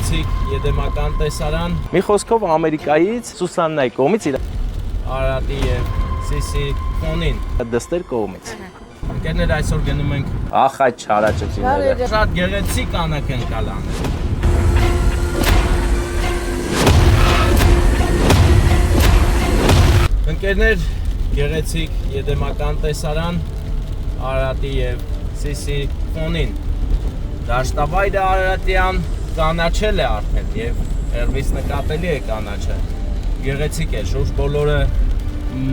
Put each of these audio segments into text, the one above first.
գեղեցիկ եդեմական տեսարան։ Մի խոսքով Ամերիկայից Սուսաննայի կողմից իր Արարատի եւ Սիսի ֆոնին դստեր կողմից։ Ընկերներ այսօր գնում ենք Ախ այդ չարաճճիները։ շատ գեղեցիկ անակնկալաներ։ Ընկերներ գեղեցիկ եդեմական տեսարան Արարատի եւ Սիսի ֆոնին։ Դաշտավայրը Արարատյան կանաչել է արդեն եւ հերվից նկատելի է կանաչը։ Գեղեցիկ է, շուրջ բոլորը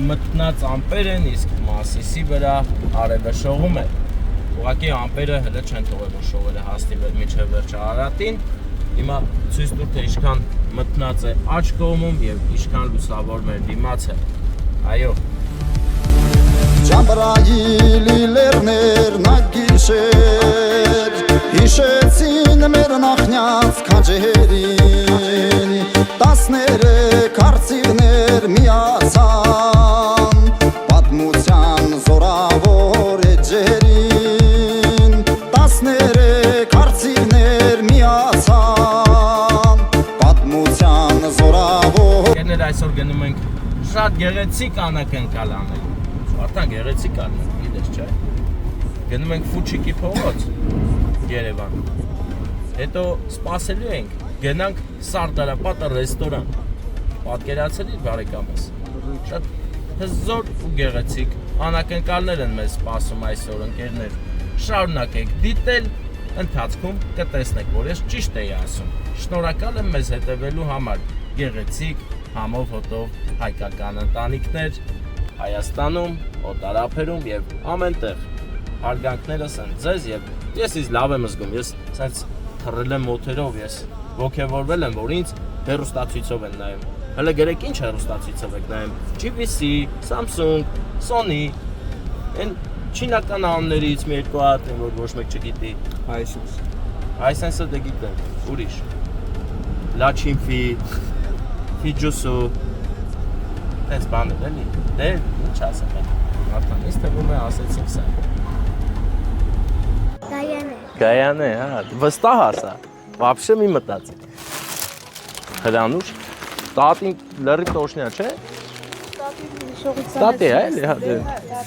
մտնած ամպեր են, իսկ Մասիսի վրա արևը շողում է։ Ուղղակի ամպերը հələ չեն թողել, որ շողերը հասնի մինչև վերջ Արարատին։ Հիմա ցույց տուր թե ինչքան մտնած է աջ կողմում եւ ինչքան լուսավոր մեր դիմացը։ Այո։ Ջամբրայիլի լեռներ նագիշեր հիշեցին մեր նախնյաց քաջերին 13 արծիվներ միացան պատմության զորավոր էջերին 13 արծիվներ միացան պատմության զորավոր Կերներ այսօր գնում ենք շատ գեղեցիկ անակնկալաներ Արդեն գեղեցիկ ալն, գիտես չէ։ Գնում ենք Ֆուչիկի փողոց Երևան։ Հետո սպասելու ենք, գնանք Սարդարապատը ռեստորան։ Պատկերացրի բարեկամս։ Շատ հզոր ու գեղեցիկ անակնկալներ են մեզ սպասում այսօր ընկերներ։ Շարունակեք դիտել, ընթացքում կտեսնեք, որ ես ճիշտ էի ասում։ Շնորհակալ եմ մեզ հետևելու համար։ Գեղեցիկ, համով հոտով հայկական ընտանիքներ Հայաստանում, օտարափերում եւ ամենտեղ հարգանքներս են ձեզ եւ ես ինձ լավ եմ զգում, ես սենց թռել եմ մոթերով, ես ոգևորվել եմ, որ ինձ հեռուստացույցով են նայում։ Հələ գրեք ինչ հեռուստացույցով եք նայում։ GVC, Samsung, Sony, այն չինական անուններից մի երկու հատ են, որ ոչ մեկ չգիտի։ Hisense-ը դե գիտեմ, ուրիշ։ Lachimfi, Fujitsu Այս բաներ էլի, դե ինչ ասեմ են, արդեն ինձ թվում է ասեցինք սա Գայանե, հա, վստահ ասա, վաբշե մի մտածի Հրանուշ, տատին լրի տոշնյա չէ? Տատի է, էլի, հա,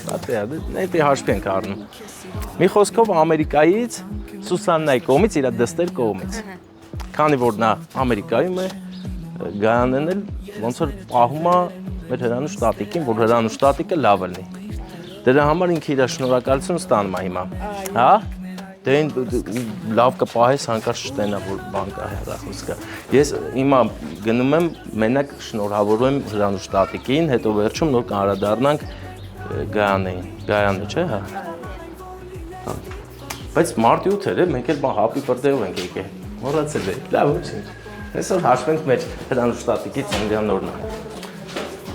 տատի է, նետի հաշպի ենք առնում Մի խոսքով Ամերիկայից Սուսաննայի կողմից, իրա դստեր կողմից Քանի որ նա Ամերիկայում է, Գայանեն էլ ոնց որ պահում է մեր հրանուշ տատիկին, որ հրանուշ տատիկը լավ լինի։ Դրա համար ինքը իր շնորհակալություն ստանում է հիմա։ Հա? Դե լավ կպահես հանկարծ չտենա որ բան կա հեռախոս կա։ Ես հիմա գնում եմ մենակ շնորհավորում հրանուշ տատիկին, հետո վերջում նոր կանրադառնանք Գայանեին։ Գայանը չէ, հա։ Բայց մարտի 8 էր, մենք էլ բան happy birthday-ով ենք եկել։ Մոռացել եք, լավ ոչինչ։ Այսօր հաշվենք մեր հրանուշ տատիկի ծննդյան օրն է։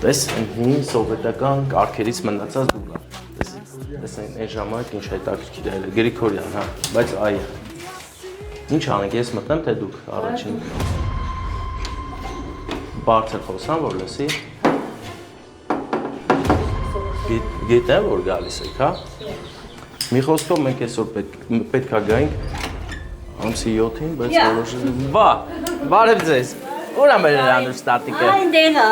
Տես հին սովետական կարգերից մնացած դուր է։ Տես այն ժամանակ ինչ հետաքրքիր է, Գրիգորյան, հա, բայց այ ինչ անենք, ես մտնեմ թե դուք առաջին բարձր խոսամ, որ լսի։ Գիտեմ, որ գալիս եք, հա։ Մի խոսքով մենք այսօր պետք է գայինք ամսի 7-ին, բայց որոշել Բա, բարև ձեզ։ Ուր է մեր հրանուշ տատիկը։ Այնտեղ է։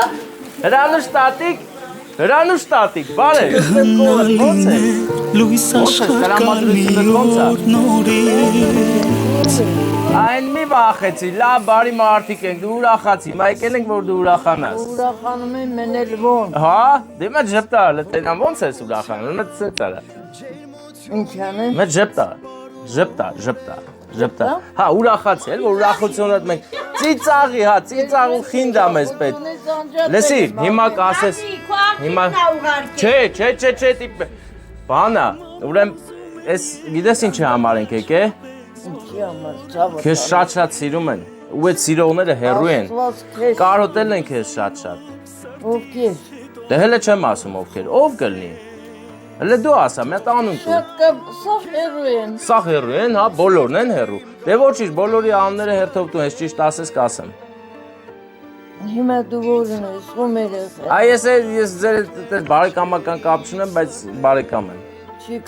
Հրանուշ տատիկ, բարև, ոնց է։ Լույս աշխարհի օր նորից Այն մի վախեցի, լավ բարի մարդիկ ենք, դու ուրախացի, մա եկել ենք որ դու ուրախանաս։ Ուրախանում եմ մենել ո՞ն։ Հա, դե մա ջպտա, լտենան ոնց ես ուրախանում, մա ցտարա։ Ինչ անեմ։ Մա ջպտա։ Հա, ուրախացի, էլ որ ուրախությունդ մենք ծիծաղի, հա, ծիծաղ ու խինդա մեզ պետք։ Լսի, հիմա կասես, հիմա Չէ, տիպ բանա, ուրեմն ես գիտես ինչի համար ենք եկե։ Ինչի համար, ցավը։ Քեզ շատ սիրում են, ու այդ սիրողները հեռու են։ Կարոտել են քեզ շատ։ Ովքեր։ Դե հələ չեմ ասում ովքեր, ով կլինի։ Հələ դու ասա, մի հատ անուն տու։ Սա հեռու են։ Սա հեռու են, հա, բոլորն են հեռու։ Դե ոչինչ, բոլորի անունները հերթով տու, ես ճիշտ ասես կասեմ։ Հիմա դու որն ես, ում ես։ Այ ես ձեր բարեկամական կապ չունեմ, բայց բարեկամ եմ։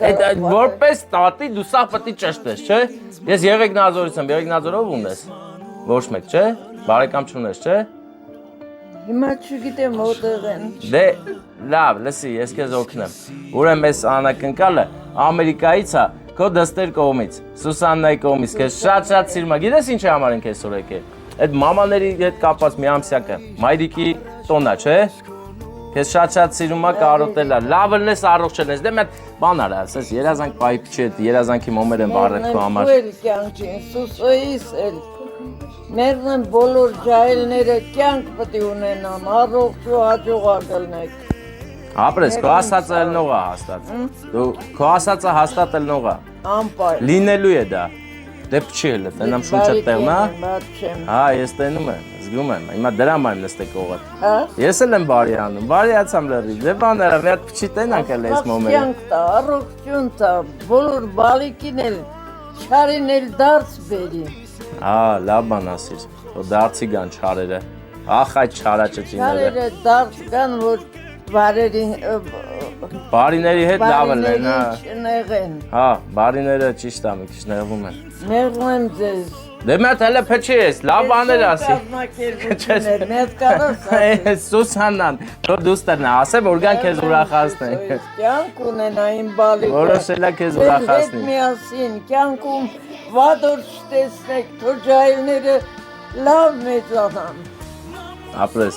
Այդ որպես տատի դու սա պետք է ճշտես, չէ՞։ Ես Եղեգնաձորից եմ, Եղեգնաձորով ունես։ Ոչ մեկ, չէ։ Բարեկամ չունես, չէ։ Հիմա չգիտեմ որտեղ են։ Դե լավ, լսի, ես քեզ օգնեմ։ Ուրեմն այս անակնկալը Ամերիկայից է, քո դստեր կողմից, Սուսաննայի կողմից, քեզ շատ սիրում է։ Գիտես ինչի համար են քեզ սոր եկել։ Այդ մամաների հետ կապված մի ամսյակը, մայրիկի տոնա, չէ։ Քեզ շատ սիրում է, կարոտել է։ Լավ լես առողջ ես։ Դե մի հատ բան արա, ասես երազանք պայփ չի, երազանքի մոմեր են բարել քո համար։ Սուսոյիս էլ։ Մերն բոլոր ջահելները կյանք պետք է ունենան, առողջ ու հաջողակ լինեք։ Ապրես, քո ասածը ելնող է հաստատ։ Դու քո ասածը հաստատ ելնող է։ Անպայ։ Լինելու է դա։ Դե չի էլ, տենամ շունչը տեղն է։ Հա, ես տենում եմ, զգում եմ։ Հիմա դրա համար եմ նստեք կողը։ Հա։ Ես էլ եմ բարի անում, բարիացամ լրի։ Դե բաները, մի հատ փչի տենանք էլ այս մոմերը։ Կյանք տա, առողջություն տա, բոլոր բալիկին էլ, չարին էլ դարձ բերի։ Հա, լավ բան ասիր։ Ու դարձի գան չարերը։ Ախ այդ չարաճճիները։ Չարերը դարձ կան, որ Բարիների հետ լավ են, հա։ Չնեղեն։ Հա, բարիները ճիշտ է, մի քիչ նեղվում են։ Նեղում եմ ձեզ։ Դե մի հատ հələ փչի ես, լավ բաներ ասի։ Մեծ կարոս Սուսաննան, քո դուստերն է, ասեմ որ գան քեզ ուրախացնեն։ Կյանք ունենային բալիկը։ Որոշելա քեզ ուրախացնի։ Հետ միասին, կյանքում վադոր չտեսնեք, թո ջահելները լավ մեծանան։ Ապրես։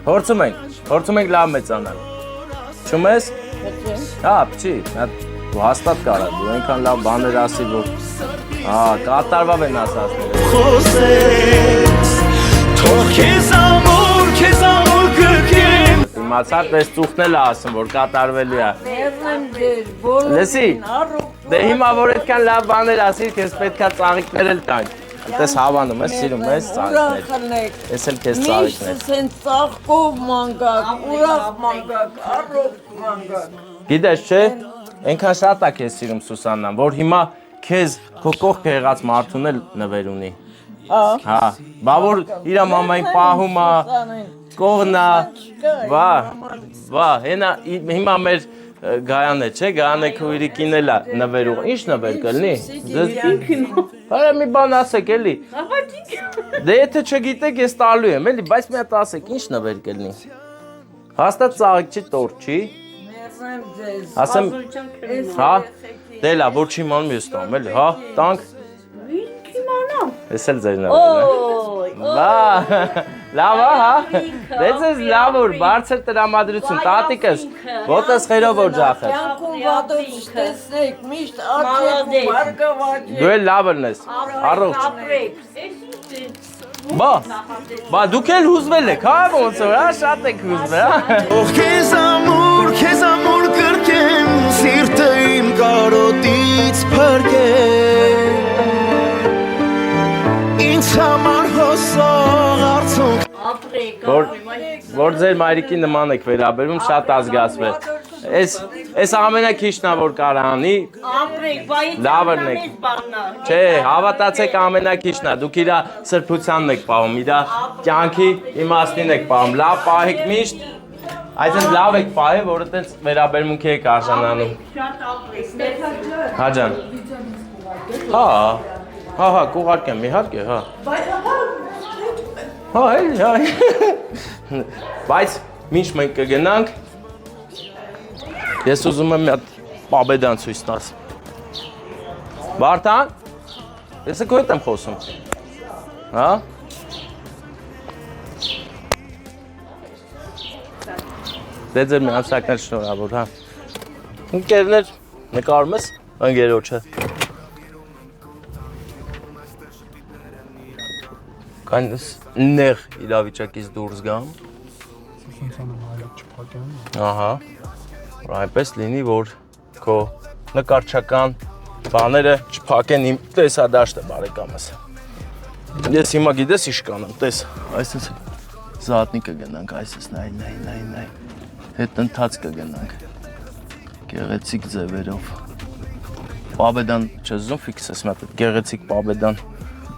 Փորձում ենք լավ մեծանալ։ Չումես։ Հա, փչի, դու հաստատ կարա, դու այնքան լավ բաներ ասի, որ հա, կատարվավ են ասածները։ Խոսես, թող քեզ ամուր գրկեմ։ Իմացար, պես ծուխնել է ասում, որ կատարվելու է։ Մերնեմ ձեր, բոլորին առողջ։ Դե հիմա որ այդքան լավ բաներ ասիր, քեզ պետքա ծաղիկներ էլ տանք։ Այդպես հավանում ես, սիրում ես ծաղիկներ։ Ես էլ քեզ ծաղիկներ։ Միշտ սեն ծաղկով մանգակ, ուրախ մանգակ, առողջ մանգակ։ Գիտես չէ, այնքան շատ է քեզ սիրում Սուսաննան, որ հիմա քեզ քո կողքը եղած մարդուն էլ նվեր ունի։ Հա, բա որ իր մամային պահում է, կողնա, վա, հենա հիմա մեր Գայանե, չէ, Գայանե քո իրիկին էլ է նվեր ուղ։ Ինչ նվեր կլինի։ Հարա մի բան ասեք էլի։ Դե եթե չգիտեք, ես տալու եմ էլի, բայց մի հատ ասեք, ինչ նվեր կլինի։ Հաստատ ծաղիկ չի, տորտ չի։ Մերնեմ ձեզ։ Ասեմ, հա, դե լավ, որ չի իմանում ես տամ, էլի, հա, տանք։ Ես էլ ձեր նվերն է։ Վա, լավ հա, դե ձեզ լավ որ, բարձր տրամադրություն, տատիկս, ոտս խերով որ ջախեր։ Կյանքում վադոր չտեսնեք, միշտ արջեք վարգավաճեք։ Դու էլ լավ ըլնես, առողջ։ Բա, դուք էլ հուզվել եք, հա, ոնց որ, հա, շատ եք հուզվել, հա։ Թող քեզ ամուր գրկեմ, սիրտը իմ կարոտից փրկեմ։ Ինձ համար հոսող արցունք Որ ձեր մայրիկի նման եք վերաբերվում, շատ ազգացվել։ Այս ամենակիչն է, որ կարա անի, լավ ըլնեք։ Չէ, հավատացեք ամենակիչն է, դուք իրա սրբությանն եք պահում, իրա կյանքի իմաստին եք պահում, լավ պահեք միշտ, այսինքն լավ եք պահել, որ այդպես վերաբերմունքի եք արժանանում։ Հա ջան։ Հա, կուղարկեմ, իհարկե, հա։ Հա, էլի, հա։ Բայց մինչ մենք կգնանք, ես ուզում եմ մի հատ պաբեդան ցույց տաս։ Վարդան, ես քո հետ եմ խոսում։ Հա։ Դե ձեր միացակներ շնորհավոր, հա։ Ընկերներ, նկարում ես ընկերոջը։ Կանես նեղ իրավիճակից դուրս գամ։ Ահա։ Այնպես լինի, որ քո նկարչական բաները չփակեն իմ տեսադաշտը, բարեկամս։ Ես հիմա գիտես ինչ կանեմ, տես, այսպես զատնի կգնանք, այսպես նայ։ Հետ ընթաց կգնանք։ Գեղեցիկ ձևերով։ Պաբեդան չզում ֆիքսես մի հատ գեղեցիկ պաբեդան։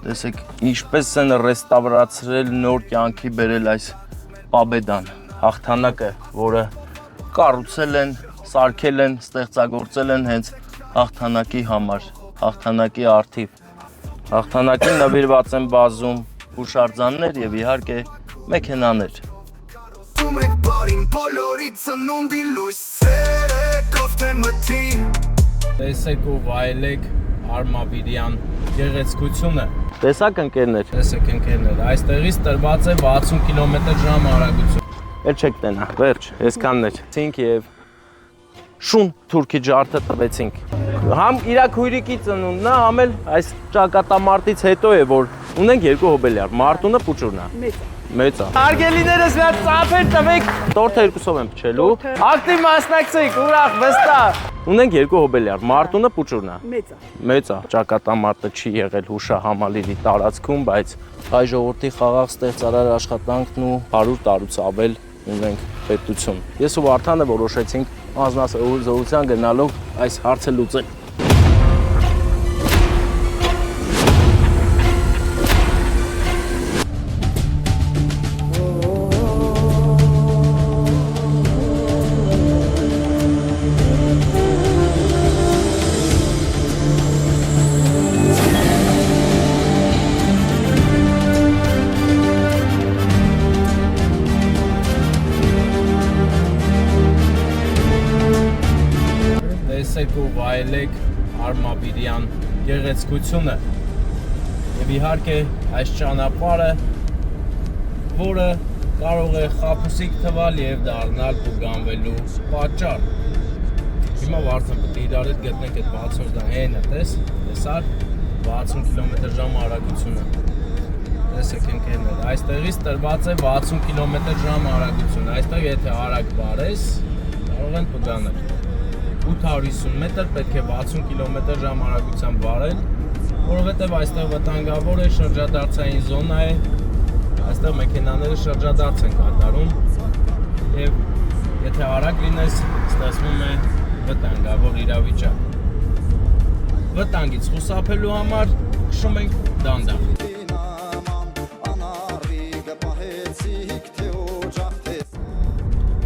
Տեսեք, ինչպես են ռեստավրացրել նոր կյանքի բերել այս պաբեդան, հաղթանակը, որը կառուցել են, սարքել են, ստեղծագործել են հենց հաղթանակի համար, հաղթանակի առթիվ։ Հաղթանակին նվիրված են բազում հուշարձաններ եւ իհարկե մեքենաներ։ Tumrek barin polorit ծնունդի լույսերը կոֆտեն մթին Տեսեք ու վայելեք Արմավիրյան գեղեցկությունը։ Տեսակ ընկերներ, Տեսեք ընկերներ, այստեղից տրված է 60 կմ/ժ արագություն։ էլ չեք տենա, վերջ, այսքաններ։ Ցինք եւ շուն թուրքի ջարդը տվեցինք։ Համ իրա քույրիկի ծնունդն է, համ էլ այս ճակատամարտից հետո է, որ ունենք երկու հոբելյար, Մարտունը, Պուճուրնա։ Մեծ է։ Արգելիներս մի հատ ծափեր տվեք, տորթը երկուսով եմ փչելու։ Ակտիվ մասնակցեք, ուրախ, վստահ։ Ունենք երկու հոբելյար, Մարտունը, Պուճուրնա։ Մեծ է, ճակատամարտը չի եղել հուշահամալիրի տարածքում, բայց հայ ժողովրդի խաղաղ ստեղծարար աշխատանքն ու 100 տարուց ավել ունենք պետություն։ Ես ու Վարդանը որոշեցինք անձնազոհության գնալով այս հարցը լուծել։ Տեսեք ու վայելեք Արմավիրյան գեղեցկությունը եւ իհարկե այս ճանապարհը, որը կարող է խաբուսիկ թվալ եւ դառնալ փուգանվելու պատճառ։ Հիմա Վարդան պետք է իրար հետ գտնենք այդ 60 հենը, տեսար 60 կմ/ժ արագությունը։ Տեսեք ընկերներ, այստեղից տրված է 60 կմ/ժ արագություն։ Այստեղ եթե արագ բարես, կարող են փուգանել։ 850 մետր պետք է 60 կմ/ժ արագությամբ վարել, որովհետև այստեղ վտանգավոր է, շրջադարձային զոնա է, այստեղ մեքենաները շրջադարձ են կատարում եւ եթե արագ լինես, ստացվում է վտանգավոր իրավիճակ։ Վտանգից խուսափելու համար քշում ենք դանդաղ։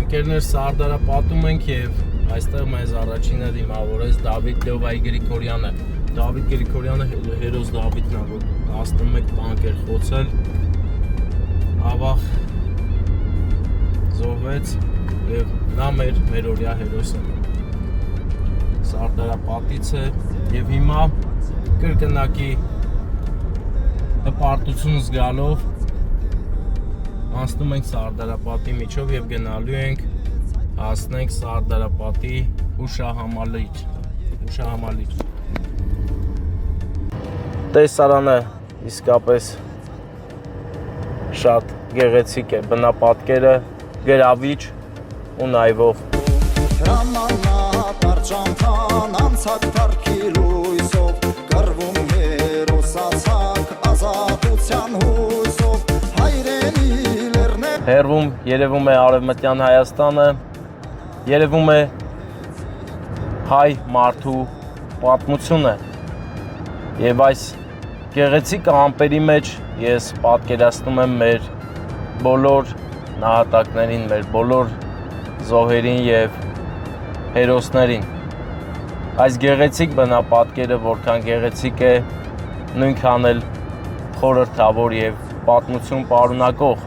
Ընկերներ, Սարդարապատում ենք եւ այստեղ մեզ առաջինը դիմավորեց Դավիթ Լևայ Գրիգորյանը։ Դավիթ Գրիգորյանը հերոս Դավիթն է, որ 11 տանկ էր խոցել, ավաղ զոհվեց եւ նա մեր օրյա հերոսն է։ Սարդարապատից է եւ հիմա կրկնակի հպարտություն զգալով անցնում ենք Սարդարապատի միջով եւ գնալու ենք հասնենք Սարդարապատի հուշահամալիր։ Տեսարանը իսկապես շատ գեղեցիկ է, բնապատկերը գրավիչ ու նայվող։ Հրամանապարճանքան անցակ պարքի լույսով կրվում հերոսացակ ազատության հույսով հայրենի լերներ Հերվում երևում է Արևմտյան Հայաստանը, երևում է հայ մարդու պատմությունը եւ այս գեղեցիկ ամպերի մեջ ես պատկերացնում եմ մեր բոլոր նահատակներին, մեր բոլոր զոհերին եւ հերոսներին։ Այս գեղեցիկ բնապատկերը որքան գեղեցիկ է, նույնքան էլ խորհրդավոր եւ պատմություն պարունակող։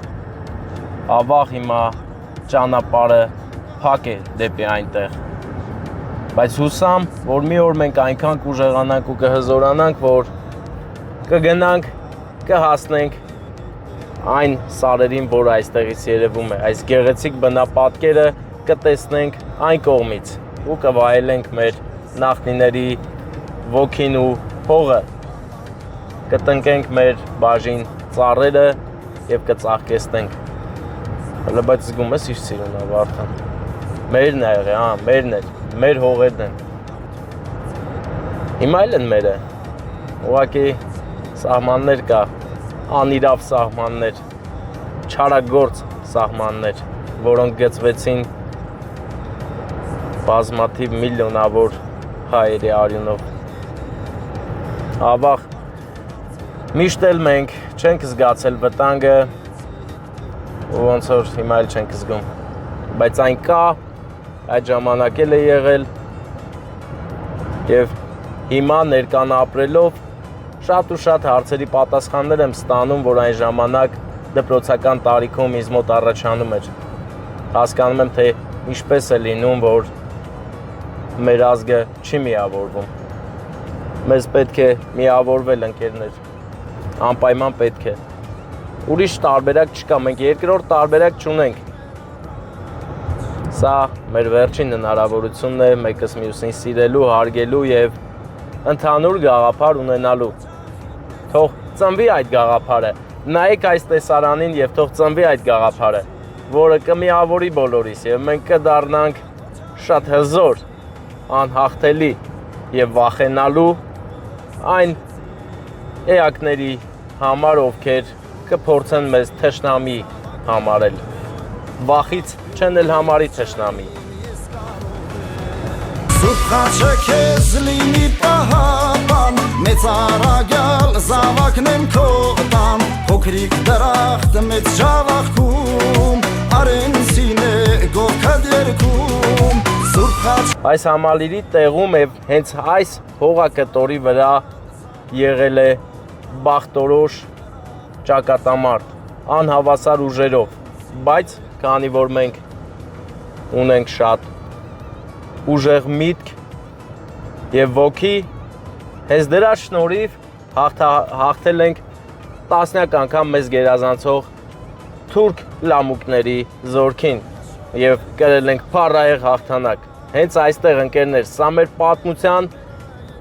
Ավաղ հիմա ճանապարհը փակ է դեպի այնտեղ։ Բայց հուսամ, որ մի օր մենք այնքան կուժեղանանք ու կհզորանանք, որ կգնանք, կհասնենք այն սարերին, որ այստեղից երևում է։ Այս գեղեցիկ բնապատկերը կտեսնենք այն կողմից ու կվայելենք մեր նախնիների ոգին ու փողը։ Կտնկենք մեր բաժին ծառերը եւ կծաղկեցնենք։ Հələ բայց զգում ես իր սիրունը Վարդան։ Մերն է եղել, հա, մերն է, մեր հողերն են։ Հիմա էլ են մերը։ Ուղղակի սահմաններ կա, անիրավ սահմաններ, չարագործ սահմաններ, որոնք գծվեցին բազմաթիվ միլիոնավոր հայերի արյունով։ Ավաղ միշտ էլ մենք չենք զգացել վտանգը, ոնց որ հիմա էլ չենք զգում, բայց այն կա, այդ ժամանակ էլ է եղել եւ հիմա ներկան ապրելով շատ ու շատ հարցերի պատասխաններ եմ ստանում, որ այն ժամանակ դպրոցական տարիքում ինձ մոտ առաջանում էր։ Հասկանում եմ, թե ինչպես է լինում, որ մեր ազգը չի միավորվում։ Մեզ պետք է միավորվել, ընկերներ, անպայման պետք է։ Ուրիշ տարբերակ չկա, մենք երկրորդ տարբերակ չունենք։ Սա մեր վերջին հնարավորությունն է մեկս մյուսին սիրելու, հարգելու եւ ընդհանուր գաղափար ունենալու։ Թող ծնվի այդ գաղափարը, նայեք այս տեսարանին եւ թող ծնվի այդ գաղափարը, որը կմիավորի բոլորիս եւ մենք կդառնանք շատ հզոր, անհաղթելի եւ վախենալու այն էակների համար, ովքեր կփորձեն մեզ թշնամի համարել։ Վախից չեն էլ համարի թշնամի։ Սուրբ խաչը քեզ լինի պահապան, մեծ արագյալ զավակնեմ քո տան, փոքրիկ դրախտ մեծ ժավախքում, արենսին է գովքդ երկում, Սուրբ խաչ։ Այս համալիրի տեղում է հենց այս հողակտորի վրա եղել է բախտորոշ ճակատամարտ, անհավասար ուժերով, բայց քանի որ մենք ունենք շատ ուժեղ միտք եւ ոգի, հենց դրա շնորհիվ հաղթել ենք տասնյակ անգամ մեզ գերազանցող թուրք լամուկների զորքին եւ կրել ենք փառահեղ հաղթանակ։ Հենց այստեղ, ընկերներ, սա մեր պատմության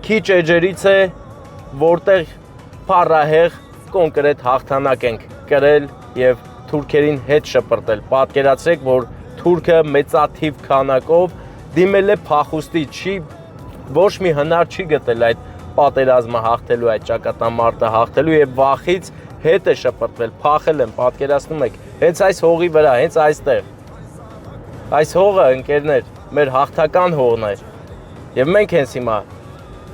քիչ էջերից է, որտեղ փառահեղ կոնկրետ հաղթանակ ենք կրել եւ թուրքերին հետ շպրտել։ Պատկերացրեք, որ թուրքը մեծաթիվ քանակով դիմել է փախուստի, ոչ մի հնար չի գտել այդ պատերազմը հաղթելու, այդ ճակատամարտը հաղթելու եւ վախից հետ է շպրտվել, փախել են, պատկերացնում եք, հենց այս հողի վրա, հենց այստեղ։ Այս հողը, ընկերներ, մեր հաղթական հողն է եւ մենք հենց հիմա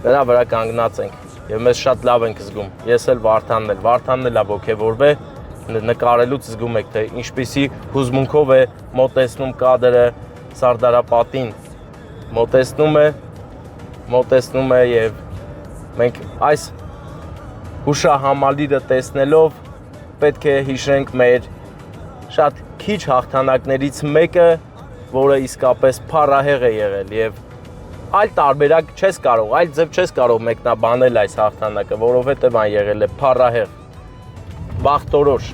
դրա վրա կանգնած ենք եւ մեզ շատ լավ ենք զգում։ Ես էլ Վարդանն էլ ոգևորվել նկարելուց զգում եք, թե ինչպիսի հուզմունքով է մոտեցնում կադրը Սարդարապատին, մոտեցնում է եւ մենք այս հուշահամալիրը տեսնելով պետք է հիշենք մեր շատ քիչ հաղթանակներից մեկը, որը իսկապես փառահեղ է եղել եւ այլ տարբերակ չես կարող, այլ ձև չես կարող մեկնաբանել այս հաղթանակը, որովհետեւ այն եղել է փառահեղ, բախտորոշ,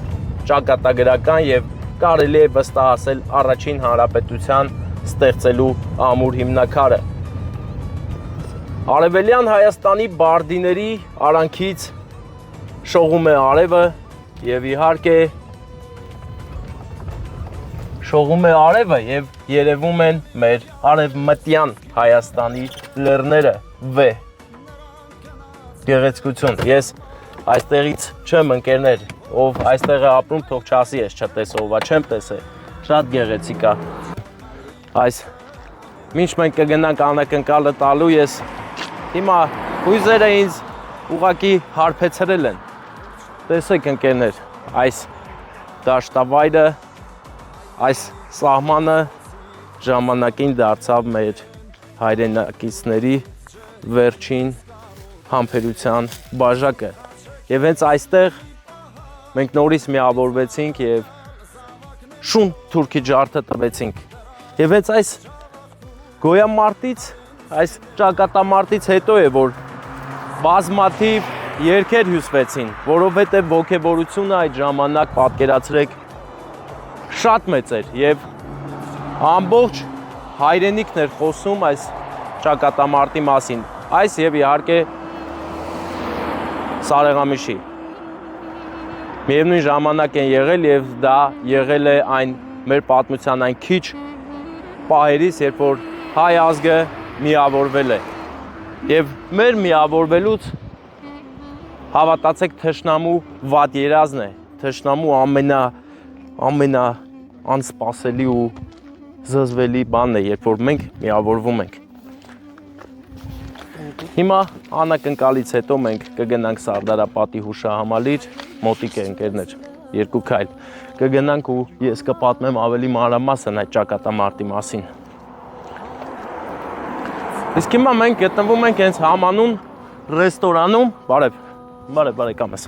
ճակատագրական եւ կարելի է վստահել առաջին հանրապետության ստեղծելու ամուր հիմնակարը։ Արևելյան Հայաստանի բարդիների արանքից շողում է արևը եւ իհարկե շողում է արևը եւ երևում են մեր արևմտյան Հայաստանի լեռները վ գեղեցկություն։ Ես այստեղից չեմ, ընկերներ, ով այստեղ է ապրում, թող չասի ես չտեսողվա, չեմ տեսել, շատ գեղեցիկ է։ Այս մինչ մենք կգնանք անակնկալը տալու, ես հիմա հույզերը ինձ ուղակի հարբեցրել են։ Տեսեք, ընկերներ, այս դաշտավայրը, այս սահմանը ժամանակին դարձավ մեր հայրենակիցների վերջին համբերության բաժակը։ Եվ հենց այստեղ մենք նորից միավորվեցինք եւ շուն թուրքի ջարդը տվեցինք։ Եվ հենց այս գոյամարտից, այս ճակատամարտից հետո է, որ բազմաթիվ երգեր հյուսվեցին, որովհետև ոգևորությունը այդ ժամանակ, պատկերացրեք, շատ մեծ էր եւ ամբողջ հայրենիքն էր խոսում այս ճակատամարտի մասին, այս եւ իհարկե Սարեղամիշի։ Միևնույն ժամանակ են եղել եւ դա եղել է այն մեր պատմության այն քիչ պահերից, երբ որ հայ ազգը միավորվել է։ Եվ մեր միավորվելուց հավատացեք թշնամու վատ երազն է, թշնամու ամենա անսպասելի ու զզվելի բանն է, երբ որ մենք միավորվում ենք։ Հիմա անակնկալից հետո մենք կգնանք Սարդարապատի հուշահամալիր, մոտիկ է ընկերներ, 2 քայլ։ Կգնանք ու ես կպատմեմ ավելի մանրամասն այդ ճակատամարտի մասին։ Իսկ հիմա մենք գտնվում ենք հենց համանուն ռեստորանում, բարև, բարեկամ ես։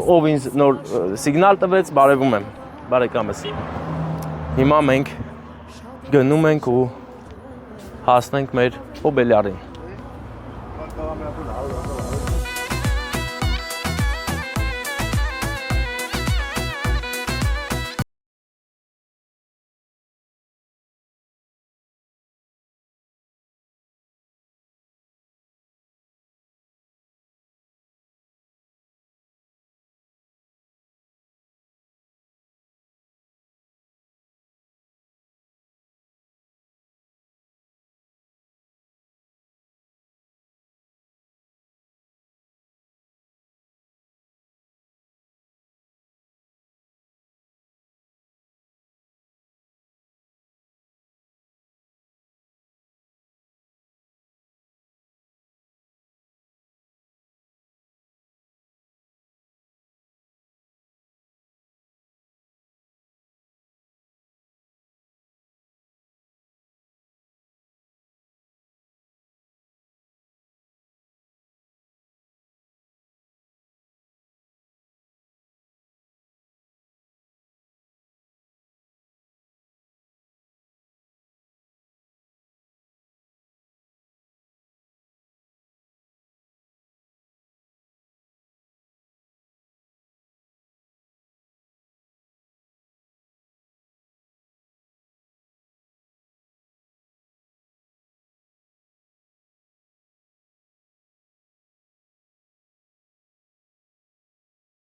Ով ինձ նոր սիգնալ տվեց, բարևում եմ, բարեկամ ես։ Հիմա մենք գնում ենք ու հասնենք մեր Օբելյարին։